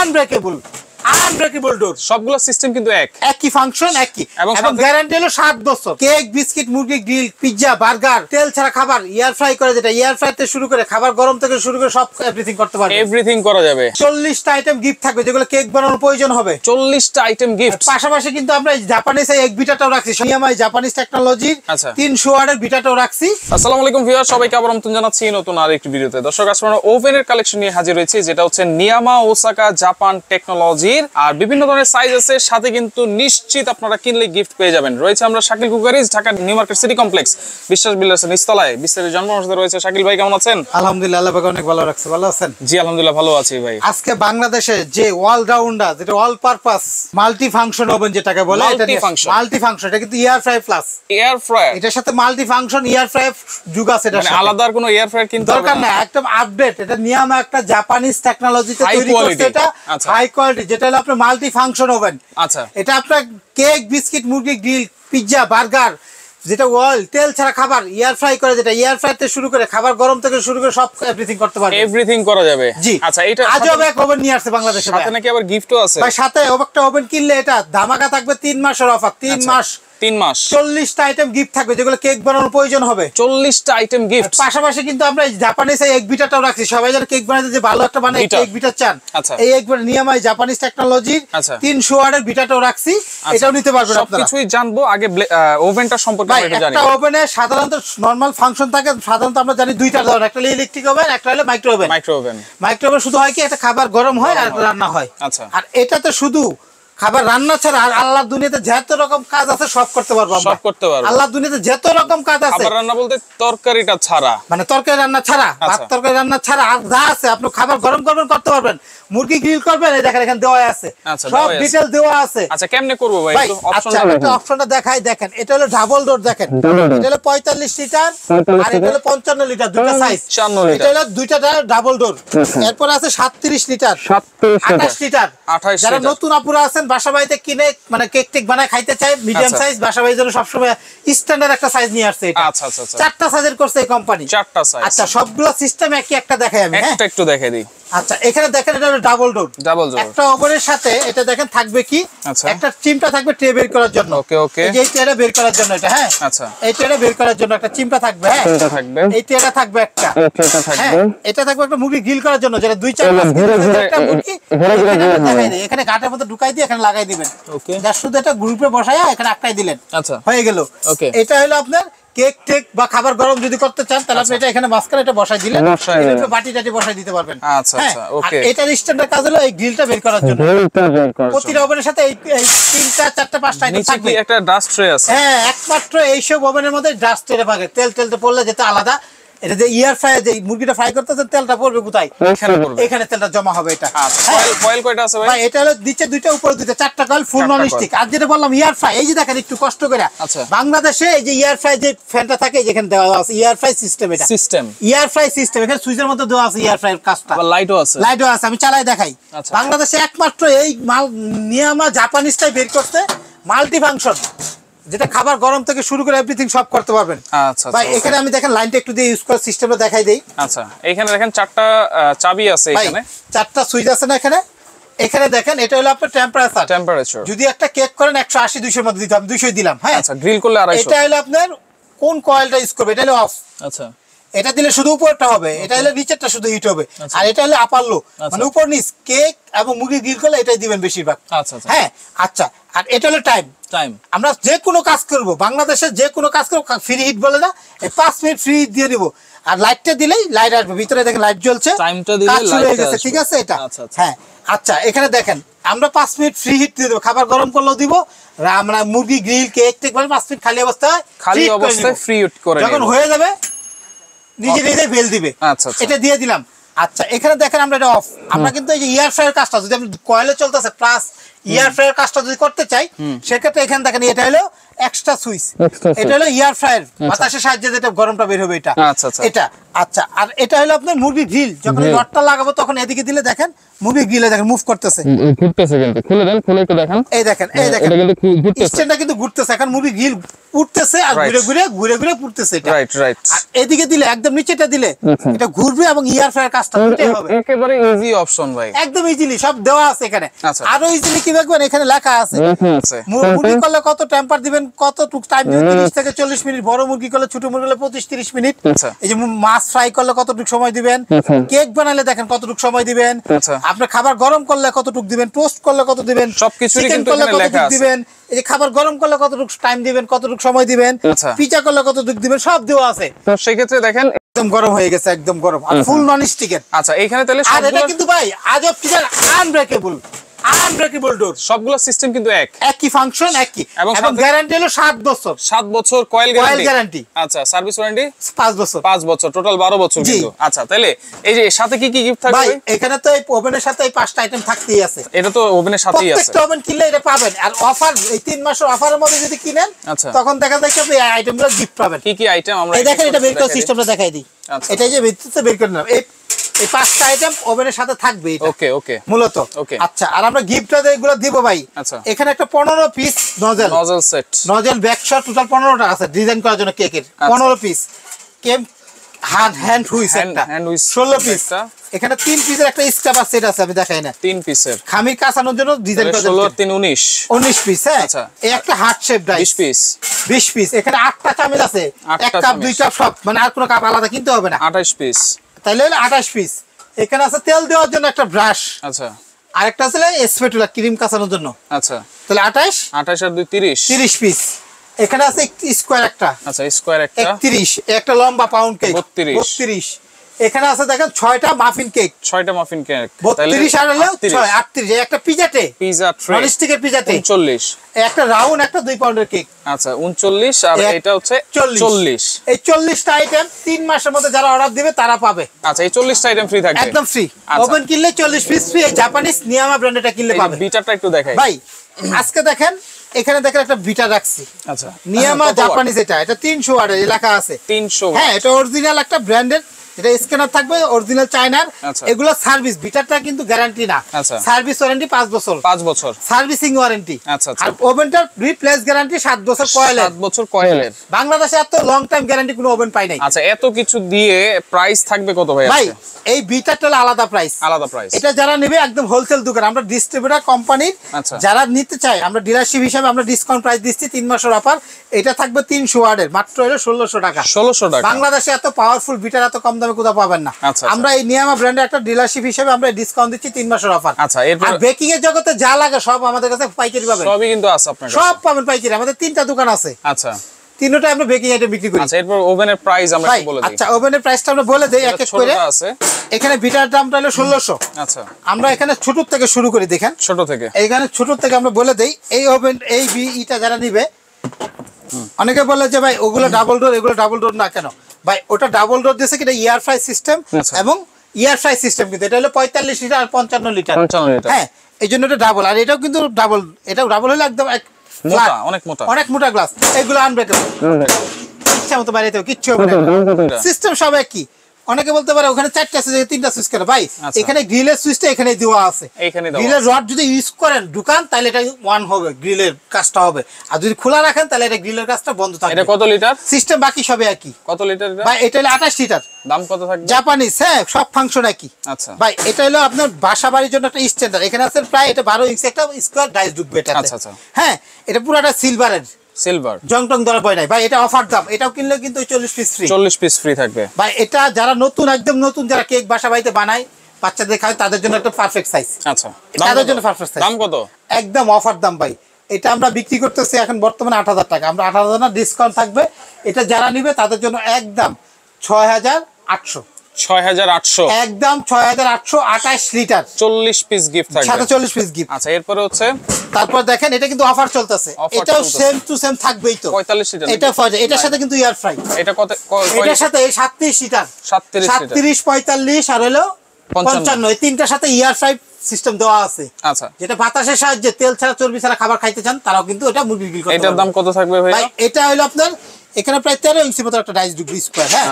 Unbreakable ডোর। সবগুলো system কিন্তু একই ফাংশন, একই এবং গ্যারান্টি হলো 7 বছর। কেক, বিস্কিট, মুরগি গ্রিল, পিজ্জা, বার্গার, তেল ছাড়া খাবার, এয়ার ফ্রাই করে, যেটা এয়ার ফ্রাই থেকে শুরু করে খাবার গরম থেকে শুরু করে সব এভরিথিং করতে পারবে। এভরিথিং করা যাবে। 40টা আইটেম গিফট থাকবে যেগুলো কেক বানানোর প্রয়োজন হবে। 40টা আইটেম গিফট। পাশাপাশি কিন্তু আমরা জাপানিজ এই বিটাটাও রাখছি, নিয়ামা জাপানিজ টেকনোলজির 300 ওয়াটের বিটাটাও রাখছি। আসসালামু আলাইকুম ভিউয়ার, সবাইকে আবার আমন্ত্রণ জানাচ্ছি নতুন আরেকটি ভিডিওতে। দর্শক, আজকে আমরা ওভেনের কালেকশন নিয়ে হাজির হয়েছি, যেটা হচ্ছে নিয়ামা ওসাকা জাপান টেকনোলজির। আর বিভিন্ন ধরনের সাইজ আছে, সাথে কিন্তু নিশ্চিত আপনারা কিনলে গিফট পেয়ে যাবেন। রয়েছে আমরা Shakil cookeries, Dhaka new market city complex, বিশ্বাস বিল্ডার্স নিচতলায়। বিস্তারিত জানবো আমার সাথে রয়েছে শাকিল ভাই। কেমন আছেন? আলহামদুলিল্লাহ, আল্লাহ পাক অনেক ভালো রাখছে। ভালো আছেন? জি আলহামদুলিল্লাহ ভালো আছি ভাই। আজকে বাংলাদেশে যে অলরাউন্ডার, যেটা all purpose multi function oven যেটাকে বলে, মাল্টি ফাংশন, এটা কিন্তু air fry plus air fry, এটার সাথে মাল্টি ফাংশন এয়ার ফ্রাই যুগ আছে। এটা মানে আলাদা কোনো এয়ার ফ্রাই কিনতে দরকার না, একদম আপডেট। এটা নিয়ামা একটা জাপানিজ টেকনোলজিতে তৈরি করছে, এটা হাই কোয়ালিটি, যেটা হলো আপনার মাল্টি ফাংশন ওভেন। আচ্ছা, এটা আপনার কেক, বিস্কিট, মুরগি গ্রিল, পিজ্জা, বার্গার, যেটা অয়েল তেল ছাড়া খাবার এয়ার ফ্রাই করে, যেটা এয়ার ফ্রাই থেকে শুরু করে খাবার গরম থেকে শুরু করে সব এভরিথিং করতে পারবে। এভরিথিং করা যাবে। জি। আচ্ছা, এটা আজব এক ওভেন নিয়ে আসছে বাংলাদেশে। সাথে নাকি আবার গিফটও আছে ভাই, সাথে একটা ওভেন কিনলে এটা ধামাকা থাকবে 3 মাসের অফার। 3 মাস 40টা আইটেম গিফট থাকবে যেগুলো কেক বানানোর প্রয়োজন হবে। 40টা আইটেম গিফট। পাশাপাশি কিন্তু আমরা জাপানিজ এই এগ বিটাটাও রাখছি। সবাই যারা কেক বানাতে যে ভালো একটা বানায় এগ বিটা চান, এই এগ বিটা নিয়ামা জাপানিজ টেকনোলজির 300 ওয়াটের বিটাটাও রাখছি, এটাও নিতে পারবেন আপনারা। সবকিছুই জানবো, আগে ওভেনটা সম্পর্কে আমরা একটু জানি। একটা ওভেনে সাধারণত নরমাল ফাংশন থাকে, সাধারণত আমরা জানি দুইটা ধরনের, একটা হলো ইলেকট্রিক ওভেন, একটা হলো মাইক্রো ওভেন। মাইক্রো ওভেন শুধু হয় কি একটা খাবার গরম হয় আর রান্না হয়। আচ্ছা, আর এটাতে শুধু খাবার রান্না ছাড়া আর আল্লাহর দুনিয়াতে যত রকম কাজ আছে সব করতে পারবো আমরা। সব করতে পারবো। আল্লাহর দুনিয়াতে যত রকম কাজ আছে, খাবার রান্না বলতে তরকারিটা ছাড়া, মানে তরকারি রান্না ছাড়া, ভাত তরকারি রান্না ছাড়া আর যা আছে আপনি খাবার গরম করবেন করতে পারবেন। মুরগি গ্রিল করবেন, এই দেখেন এখানে দেওয়া আছে, সব ডিটেইল দেওয়া আছে। আচ্ছা, কেমনে করব ভাই? একটু অপশনটা দেখাই। দেখেন এটা হলো ডাবল ডোর, দেখেন এটা হলো 45 লিটার আর এটা হলো 55 লিটার, দুটো সাইজ। এটা হলো দুইটা ডাবল ডোর। এরপর আছে 37 লিটার, 28 লিটার। যারা নতুন আপুরা আছেন বাসা বাড়িতে কিনে মানে কেক টেক বানায় খাইতে চাই, মিডিয়াম সাইজ, বাসা বাড়ির জন্য সবসময় স্ট্যান্ডার্ড একটা সাইজ নিয়ে আসছে এটা। আচ্ছা আচ্ছা, 4টা সাইজের করছে এই কোম্পানি, 4টা সাইজ। আচ্ছা, সবগুলো সিস্টেম একটা দেখাই আমি, হ্যাঁ একটু দেখাই দিই। আচ্ছা, এখানে দেখেন এটা হলো ডাবল ডোর। একটা ওভেনের সাথে এটা দেখেন থাকবে কি, একটা চিমটা থাকবে ট্রে বের করার জন্য। ওকে ওকে, এই যে ট্রেটা বের করার জন্য এটা, হ্যাঁ আচ্ছা, এই ট্রেটা বের করার জন্য একটা চিমটা থাকবে, হ্যাঁ এটা থাকবে, এই ট্রেটা থাকবে একটা, এটা থাকবে, এটা থাকবে একটা মুরগি গ্রিল করার জন্য, যেটা 2-4 মাস একটা মুরগি এখানে গাটের মধ্যে ঢুকাই দিয়ে এখানে লাগাই দিবেন। ওকে, যা শুধু এটা গ্রুপে বসায়া এখানে আটকাই দিলেন, আচ্ছা হয়ে গেল। ওকে, এটা হলো আপনার কেক টেক বা খাবার গরম যদি করতে চান তাহলে আপনি এটা এখানে মাঝখানে এটা বসাই দিলেন, এটা বাটি টাটি বসাই দিতে পারবেন। আচ্ছা আচ্ছা, ওকে। এটার স্ট্যান্ডার্ড কাজ হলো এই গ্রিলটা বের করার জন্য। প্রতিটা ওভেনের সাথে এই 3টা 4টা 5টা আইটেম থাকবে। নিচে একটা ডাস্ট ট্রে আছে, হ্যাঁ, একমাত্র এইসব ওভেনের মধ্যে ডাস্ট ট্রে পাবে। তেল পড়লে যেটা আলাদা, এটা যে ইয়ার ফ্রাই যে মুরগিটা ফ্রাই করতেছে তেলটা পড়বে কোথায়? এখানে তেলটা জমা হবে। এটা কয়েল কয়টা আছে ভাই? এটা হলো নিচে দুইটা উপরে দুইটা, 4টা কয়েল ফুল নন স্টিক। আর যেটা বললাম ইয়ার ফ্রাই, এই যে দেখেন একটু কষ্ট করে, বাংলাদেশে এই যে ইয়ার ফ্রাই যে ফ্যানটা থাকে যেখানে দেওয়া আছে ইয়ার ফ্রাই সিস্টেম, এটা সিস্টেম ইয়ার ফ্রাই সিস্টেম। এখানে সুইচের মধ্যে দেওয়া আছে ইয়ার ফ্রাইয়ের কাজটা, লাইটও আছে, আমি চালাই দেখাই। বাংলাদেশে একমাত্র এই মাল নিয়ামা জাপানিজটাই বের করতে, মাল্টি ফাংশন, যেটা খাবার গরম থেকে শুরু করে এভরিথিং সব করতে পারবেন। আচ্ছা ভাই, এখানে আমি দেখেন লাইনটা একটু দিয়ে ইউজ করার সিস্টেমটা দেখাই দেই। আচ্ছা, এখানে দেখেন 4টা চাবি আছে, এখানে 4টা সুইচ আছে না এখানে। এখানে দেখেন এটা হলো আপনার টেম্পারেচার। যদি একটা কেক করেন 180-200 এর মধ্যে দিতে হবে, 200 দিলাম, হ্যাঁ। আচ্ছা, গ্রিল করলে 250। এটা হলো আপনার কোন কয়েলটা ইউজ করবে, এটা হলো অফ। আচ্ছা, এটা দিলে শুধু উপরটা হবে, এটা হলো নিচেরটা শুধু হিট হবে। আর এটা হলো আপার লো, মানে উপর নিচ। কেক এবং মুরগি গ্রিল করলে এটাই দিবেন বেশিরভাগ। আচ্ছা, হ্যাঁ আচ্ছা। আর এটা হলো টাইম। আমরা যে কোনো কাজ করব, বাংলাদেশে যে কোনো কাজ করব, ফ্রি হিট বলে না, 5 মিনিট ফ্রি হিট দিয়ে দিব। আর লাইটটা দিলেই লাইট আসবে, ভিতরে দেখেন লাইট জ্বলছে, টাইমটা দিলে লাইট আসবে, ঠিক আছে এটা। হ্যাঁ আচ্ছা, এখানে দেখেন আমরা 5 মিনিট ফ্রি হিট দিয়ে দেব, খাবার গরম করলেও দিব। আমরা মুরগি গ্রিল কেক টেক বলে 5 মিনিট খালি অবস্থায় ফ্রি হিট করে যখন হয়ে যাবে নিজে বেল দিবে। আচ্ছা, এটা দিয়ে দিলাম। আচ্ছা, এখানে দেখেন আমরা এটা অফ। আমরা কিন্তু এই যে ইয়ার ফ্রাইয়ের কাজটা যদি আমি কয়েলে চলতেছে প্লাস ইয়ার ফ্রাইয়ের কাজটা যদি করতে চাই, সেক্ষেত্রে এখানে দেখেন এটা হলো এক্সট্রা সুইচ, এটা হলো এয়ার ফ্রায়ার, বাতাসের সাহায্যে যেটা গরমটা বের হবে এটা। এটা আচ্ছা, আর এটা হলো আপনার মুরগি গ্রিল, যখন রডটা লাগাবো তখন এদিকে দিলে দেখেন মুরগি গ্রিলে দেখেন মুভ করতেছে, ঘুরতেছে কিন্তু খুলে দেন, খুলে একটু দেখেন, এই দেখেন এটা কিন্তু স্ট্যান্ডটা কিন্তু ঘুরতেছে, এখন মুরগি গ্রিল উঠতেছে আর ঘুরে ঘুরে পুড়তেছে এটা। Right right. আর এদিকে দিলে একদম নিচেটা দিলে এটা ঘুরবে এবং এয়ার ফ্রায়ার কাজটা দুটোই হবে। একেবারে ইজি অপশন ভাই, একদম ইজিলি সব দেওয়া আছে এখানে। আরো ইজিলি কি দেখবেন এখানে লেখা আছে মুরগি করলে কত টেম্পার দিবেন, কতটুকু টাইম দিবেন, 30 থেকে 40 মিনিট, বড় মুরগি করলে ছোট মুরগি করলে 25-30 মিনিট। এই যে মাছ ফ্রাই করলে কতটুকু সময় দিবেন, কেক বানালে দেখেন কতটুকু সময় দিবেন, আপনার খাবার গরম করলে কতটুকু দিবেন, টোস্ট করলে কত দিবেন, সবকিছুরই কিন্তু এখানে লেখা আছে। দিবেন এই যে খাবার গরম করলে কতটুকু টাইম দিবেন, কতটুকু সময় দিবেন, পিজা করলে কতটুকু দিবেন, সব দেওয়া আছে। তো সেই ক্ষেত্রে দেখেন একদম গরম হয়ে গেছে, একদম গরম আর ফুল নন স্টিকের। আচ্ছা এইখানে তাহলে আর এটা কিন্তু ভাই আজব কি জানেন, আনব্রেকেবল ডোর, সবগুলো সিস্টেম কিন্তু একই ফাংশন একই, এবং গ্যারান্টি হলো 7 বছর। 7 বছর কয়েল গ্যারান্টি। আচ্ছা সার্ভিস ওয়ারেন্টি 5 বছর। 5 বছর, টোটাল 12 বছর কিন্তু। আচ্ছা তাহলে এই যে সাথে কি কি গিফট থাকবে ভাই? এখানে তো এই ওভেনের সাথে এই 5টা আইটেম থাকতেই আছে। এটা তো ওভেনের সাথেই আছে, প্রত্যেকটা ওভেন কিনলে এটা পাবেন। আর অফার এই 3 মাসের অফারের মধ্যে যদি কিনেন তখন দেখা যায় আপনি এই আইটেমগুলো গিফট পাবেন। কি কি আইটেম আমরা এই দেখেন, এটা বের করে সিস্টেমটা দেখাই দিই। এটাই যে ভিতরে বের করে নাও, এই 5টা আইটেম ওভেনের সাথে থাকবে এটা। ওকে ওকে মূলত আচ্ছা, আর আমরা গিফটটা এগুলো দিব ভাই। আচ্ছা এখানে একটা 15 piece nozzle set, nozzle back shot total 15টা আছে ডিজাইন করার জন্য কেকের। 15 পিস কেম হ্যান্ড হুইস একটা 16 পিস। এখানে 3 পিসের একটা স্ক্রাবার সেট আছে, আমি দেখাই না। 3 পিসের খামির কাঁচানোর জন্য ডিজাইন করা 16 3 19 পিস। হ্যাঁ এই একটা হার্ট শেপ ডাইস 20 পিস। এখানে 8টা চামচ আছে, এক কাপ 2 কাপ সব, মানে আর কোনো কাপ আলাদা কিনতে হবে না। 28 পিস, তাইলে 28 পিস। এখানে আছে তেল দেওয়ার জন্য একটা ব্রাশ। আচ্ছা আরেকটা আছে স্প্যাটুলা ক্রিম কাঁচানোর জন্য। আচ্ছা তাহলে 28 আর 2 30 পিস। এখানে আছে স্কয়ার একটা, আচ্ছা স্কয়ার একটা 31, একটা লম্বা পাউন্ড কেক 32। এখানে আছে দেখেন 6টা মাফিন কেক, 6টা মাফিন কেক 32 আর হলো 6 38। একটা পিজা ট্রে নন স্টিকের পিজা ট্রে 39। একটা রাউন্ড একটা 2 পাউন্ডের কেক, আচ্ছা 39। আর এটা হচ্ছে 40। এই 40টা আইটেম 3 মাসের মধ্যে যারা অর্ডার দিবে তারা পাবে। আচ্ছা এই 40টা আইটেম ফ্রি থাকবে, একদম ফ্রি। ওভেন কিনলে 40 পিস ফ্রি। এই জাপানিজ নিয়ামা ব্র্যান্ডেরটা কিনলে পাবে। বিটারটা একটু দেখাই ভাই। আজকে দেখেন এখানে দেখেন একটা বিটা রাখছি। আচ্ছা নিয়ামা জাপানিজ, এটা 300 ওয়াটের লেখা আছে 300। হ্যাঁ এটা অরিজিনাল একটা ব্র্যান্ডের, এটা স্ক্যানার থাকবে অরিজিনাল চায়নার। এগুলো সার্ভিস, বিটারটা কিন্তু গ্যারান্টি না, সার্ভিস ওয়ারেন্টি 5 বছর, 5 বছর সার্ভিসিং ওয়ারেন্টি। আচ্ছা আর ওভেনটার রিপ্লেস গ্যারান্টি 7 বছর কয়েলের। 7 বছর কয়েলের। বাংলাদেশে এত লং টাইম গ্যারান্টি কোনো ওভেন পাই নাই। আচ্ছা এত কিছু দিয়ে প্রাইস থাকবে কত ভাই? ভাই এই বিটারটা আলাদা প্রাইস, আলাদা প্রাইস। এটা যারা নেবে একদম হোলসেল দোকান, আমরা ডিস্ট্রিবিউটর কোম্পানি, যারা নিতে চায় আমরা ডিলারশিপ হিসেবে আমরা ডিসকাউন্ট প্রাইস দিচ্ছি 3 মাসের অফার। এটা থাকবে 300 ওয়াটের, মাত্র হলো 1600 টাকা। 1600 টাকা। বাংলাদেশে এত পাওয়ারফুল বিটার এত কম দামে কোথাও পাবেন না। আমরা এই নিয়ামা ব্র্যান্ডের একটা ডিলারশিপ হিসেবে আমরা ডিসকাউন্ট দিচ্ছি 3 মাসের অফার। আচ্ছা এরপর আর বেকিং এর জগতে যা লাগে সব আমাদের কাছে পাইকারি পাবেন, সবই কিন্তু আছে আপনার কাছে, সব পাবেন পাইকারি। আমাদের 3টা দোকান আছে। আচ্ছা তিনটা আমরা বেকিং আইটেম বিক্রি করি। আচ্ছা এরপর ওভেনের প্রাইস আমরা একটু বলে দিই। আচ্ছা ওভেনের প্রাইসটা আমরা বলে দেই এক এক করে। এখানে বিটার দামটা হলো 1600। আচ্ছা আমরা এখানে ছোট থেকে শুরু করি, দেখেন ছোট থেকে। এইখানে ছোট থেকে আমরা বলে দেই। এই ওভেন এই বিটা যারা নিবে, অনেকে বলে যে ভাই ওগুলো ডাবল ডোর, এগুলো ডাবল ডোর না কেন? ভাই ওটা ডাবল ডোর দিয়েছে কিনা এয়ার ফ্রাই সিস্টেম, এবং এয়ার ফ্রাই সিস্টেম কিন্তু এটা হলো 45 লিটার আর 55 লিটার। হ্যাঁ এই জন্য এটা ডাবল। আর এটাও কিন্তু ডাবল, এটাও ডাবল হলে একদম মোটা, অনেক মোটা, অনেক মোটা গ্লাস। এগুলো আনব্রেকেবল, ইচ্ছা মতো বাইরেতেও কিচ্ছু হবে না, সিস্টেম সব একই। অনেকে বলতে পারে ওখানে 4টা সুইচ 3টা সুইচ কেন? ভাই এখানে গ্রিলের সুইচটা এখানে দেওয়া আছে। গ্রিলের রড যদি ইউজ করেন ঢুকান তাহলে এটা অন হবে, গ্রিলের কাজটা হবে। আর যদি খোলা রাখেন তাহলে এটা গ্রিলের কাজটা বন্ধ থাকবে। এটা কত লিটার সিস্টেম? বাকি সবে একই। কত লিটার এটা? ভাই এটা হলো 28 লিটার। দাম কত থাকবে? জাপানিজ, হ্যাঁ সব ফাংশন একই। আচ্ছা ভাই এটা হলো আপনার বাসা বাড়ির জন্য একটা স্ট্যান্ডার্ড। এখানে আছে প্রায় এটা 12 ইঞ্চি একটা স্কয়ার ডাইস ঢুকবে এটা। আচ্ছা আচ্ছা হ্যাঁ এটা পুরোটা সিলভারের, সিলভার, জং টং ধরা পড়ে নাই ভাই। এটা অফার দাম, এটাও কিনলে কিন্তু 40 পিস ফ্রি। 40 পিস ফ্রি থাকবে ভাই। এটা যারা নতুন, একদম নতুন, যারা কেক বাসা বাড়িতে বানায় বাচ্চাদের খায় তাদের জন্য একটা পারফেক্ট সাইজ। আচ্ছা তাদের জন্য পারফেক্ট সাইজ। দাম কত? একদম অফার দাম ভাই। এটা আমরা বিক্রি করতেছি এখন বর্তমানে 8000 টাকা। আমরা 8000 না ডিসকাউন্ট থাকবে। এটা যারা নিবে তাদের জন্য একদম 6800। 6800 একদম 6800, 28 লিটার 40 পিস গিফট থাকবে, সাথে 40 পিস গিফট। আচ্ছা এরপর হচ্ছে তারপর দেখেন এটা কিন্তু অফার চলতেছে, এটাও সেম টু সেম থাকবেই তো 45 লিটার। এটা এটার সাথে কিন্তু এয়ার ফ্রাই। এটা কত? এটার সাথে 37 লিটার, 37 35 45 আর হলো 55 এই তিনটার সাথে ইয়ার ফ্রাই সিস্টেম দেওয়া আছে। আচ্ছা, যেটা বাতাসের সাহায্যে তেল ছাড়া চর্বি ছাড়া খাবার খাইতে চান তারাও কিন্তু এটা মুরগির গ্রিল করতে এটার দাম কত থাকবে ভাই? এটা হলো আপনার এখানে প্রায় 13 ইঞ্চি মতো একটা ডাইস ঢুকবে স্কয়ার। হ্যাঁ,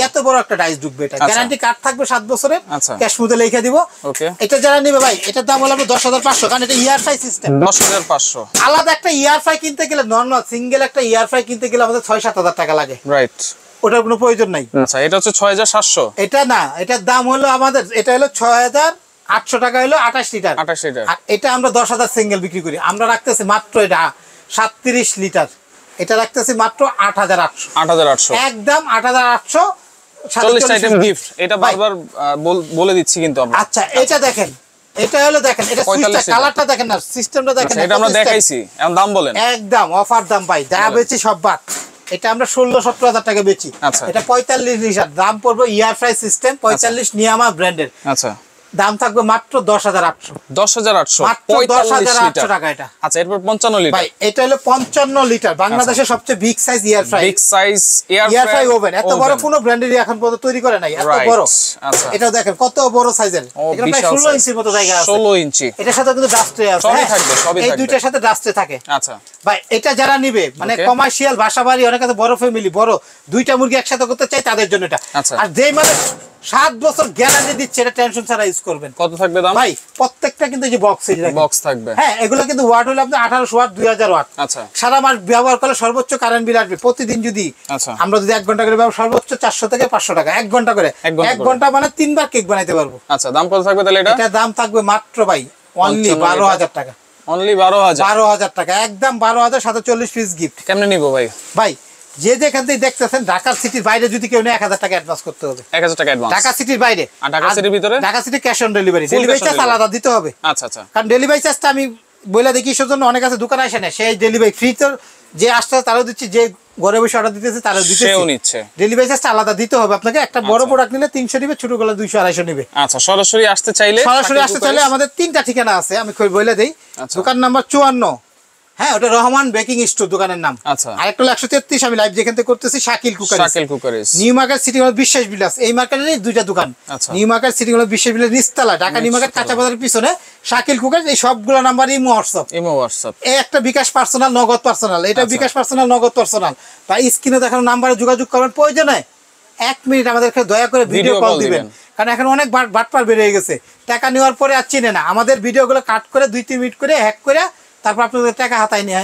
এত বড় একটা ডাইস ঢুকবে। এটা গ্যারান্টি কার্ড থাকবে 7 বছরের, ক্যাশ মুতে লিখে দিব। ওকে, এটা যারা নেবে ভাই এটার দাম হলো 10,500, কারণ এটা ইয়ার ফ্রাই সিস্টেম। 10,500। আলাদা একটা ইয়ার ফ্রাই কিনতে গেলে নরমাল সিঙ্গেল একটা ইয়ার ফ্রাই কিনতে গেলে আমাদের 6-7 হাজার টাকা লাগে। রাইট, ওটার কোনো প্রয়োজন নাই। আচ্ছা, এটা হচ্ছে 6,700। এটা না, এটার দাম হলো আমাদের, এটা হলো 6,800 টাকা, হলো 28 লিটার। 28 লিটার। আর এটা আমরা 10,000 সিঙ্গেল বিক্রি করি। আমরা রাখতেছি মাত্র এটা 37 লিটার, এটা রাখতেছি মাত্র 8,800। 8,800 একদম 8,800। 40 আইটেম গিফট। এটা বারবার বলে দিচ্ছি কিন্তু আমরা। আচ্ছা, এটা দেখেন, এটা হলো দেখেন, এটা সুইচটা কালারটা দেখেন না, সিস্টেমটা দেখেন। এটা আমরা দেখাইছি, এখন দাম বলেন। একদম অফার দাম ভাই, যা বেচি সব বাদ। এটা আমরা 16-17 হাজার টাকা বেচি। এটা 45 লিটার, দাম পড়বে ইয়ার ফ্রাই সিস্টেম 45 নিয়ামা ব্র্যান্ডের। আচ্ছা, দাম থাকবে মাত্র 10,800। 10,800 মাত্র 10,800 টাকা এটা। আচ্ছা, এরপর 55 লিটার। ভাই এটা হলো 55 লিটার, বাংলাদেশের সবচেয়ে বিগ সাইজ ইয়ার ফ্রাই। বিগ সাইজ ইয়ার ফ্রাই ওভেন। এত বড় কোনো ব্র্যান্ডেরই এখন পর্যন্ত তৈরি করে নাই, এত বড়। আচ্ছা, এটা দেখেন কত বড় সাইজের। এটা প্রায় 16 ইঞ্চির মতো জায়গা আছে। 16 ইঞ্চি। এটার সাথে কিন্তু ডাস্ট ট্রে আছে। সবই থাকবে, সবই থাকবে। এই দুইটার সাথে ডাস্ট ট্রে থাকে। আচ্ছা ভাই এটা যারা নিবে, মানে কমার্শিয়াল বাসাবাড়ি, অনেক আছে বড় ফ্যামিলি, বড় দুইটা মুরগি একসাথে করতে চাই, তাদের জন্য এটা। আর যেই মানে 7 বছর গ্যারান্টি দিচ্ছে, এটা টেনশন ছাড়া ইউজ করবেন। কত থাকবে দাম ভাই? প্রত্যেকটা কিন্তু এই যে বক্স থাকবে। হ্যাঁ, এগুলো কিন্তু ওয়াট হলো আপনার 1800 ওয়াট, 2000 ওয়াট। আচ্ছা, সারা মাস ব্যবহার করলে সর্বোচ্চ কারেন্ট বিল আসবে প্রতিদিন। যদি আমরা যদি 1 ঘন্টা করে ব্যবহার, সর্বোচ্চ 400 থেকে 500 টাকা 1 ঘন্টা করে। 1 ঘন্টা মানে 3 বার কেক বানাইতে পারবো। আচ্ছা, দাম কত থাকবে তাহলে? এটা দাম থাকবে মাত্র ভাই অনলি 12,000 টাকা। অনলি 12,000 টাকা, একদম 12,000, সাথে 40 পিস গিফট। কেমনে নিব ভাই? ভাই যে যেখান থেকে দেখতেছেন, ঢাকা সিটির বাইরে যদি কেউ নেয় 1,000 টাকা অ্যাডভান্স করতে হবে। 1,000 টাকা অ্যাডভান্স ঢাকা সিটির বাইরে। আর ঢাকা সিটির ভিতরে? Dhaka city cash on delivery. Delivery charge আলাদা দিতে হবে। আচ্ছা আচ্ছা, কারণ ডেলিভারি চার্জটা আমি বলে দেখি সেজন্য অনেক আছে দোকানে আসে না, সেই ডেলিভারি ফ্রি তো যে আসছে তারও দিচ্ছি, যে ঘরে বসে অর্ডার দিতেছে তারও দিতেছে, সেও নিচ্ছে। ডেলিভারি চার্জটা আলাদা দিতে হবে আপনাকে। একটা বড় প্রোডাক্ট নিলে 300 নিবে, ছোট গুলো 200-250 নিবে। আচ্ছা, সরাসরি আসতে চাইলে আমাদের 3টা ঠিকানা আছে, আমি বলে দেই। দোকান নাম্বার 54, হ্যাঁ, ওটা রহমান বেকিং স্টোর দোকানের নাম। আচ্ছা, আর একটা 133, আমি লাইভ যেখান থেকে করতেছি, Shakil cookeries. New market city হল বিশ্বাস বিলাস, এই মার্কেটেরই দুইটা দোকান। নিউ মার্কেট সিটি হল বিশ্বাস বিলাস নিচতলা, ঢাকা নিউ মার্কেট কাঁচা বাজারের পিছনে শাকিল কুকারিস। এই সবগুলো নাম্বার ইমো হোয়াটসঅ্যাপ। এই একটা বিকাশ পার্সোনাল, নগদ পার্সোনাল, এটা বিকাশ পার্সোনাল, নগদ পার্সোনাল। তাই স্ক্রিনে দেখানো নাম্বারে যোগাযোগ করবেন। প্রয়োজনে 1 মিনিট আমাদেরকে দয়া করে ভিডিও কল দিবেন, কারণ এখন অনেক বাটপার বেড়ে গেছে। টাকা নেওয়ার পরে আর চিনে না, আমাদের ভিডিওগুলো কাট করে 2-3 মিনিট করে হ্যাক করে তারপর আপনাদের টাকা হাতায় নিয়ে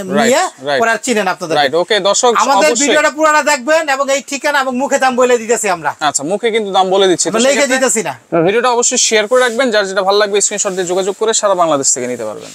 পরে আর চিনেন আপনাদের। ওকে দর্শক, আমাদের ভিডিওটা পুরোটা দেখবেন এবং এই ঠিকানা এবং মুখে দাম বলে দিতেছি আমরা। আচ্ছা, মুখে কিন্তু দাম বলে দিচ্ছি, লিখে দিতেছি না। ভিডিওটা অবশ্যই শেয়ার করে রাখবেন, যার যেটা ভালো লাগবে স্ক্রিনশট দিয়ে যোগাযোগ করে সারা বাংলাদেশ থেকে নিতে পারবেন।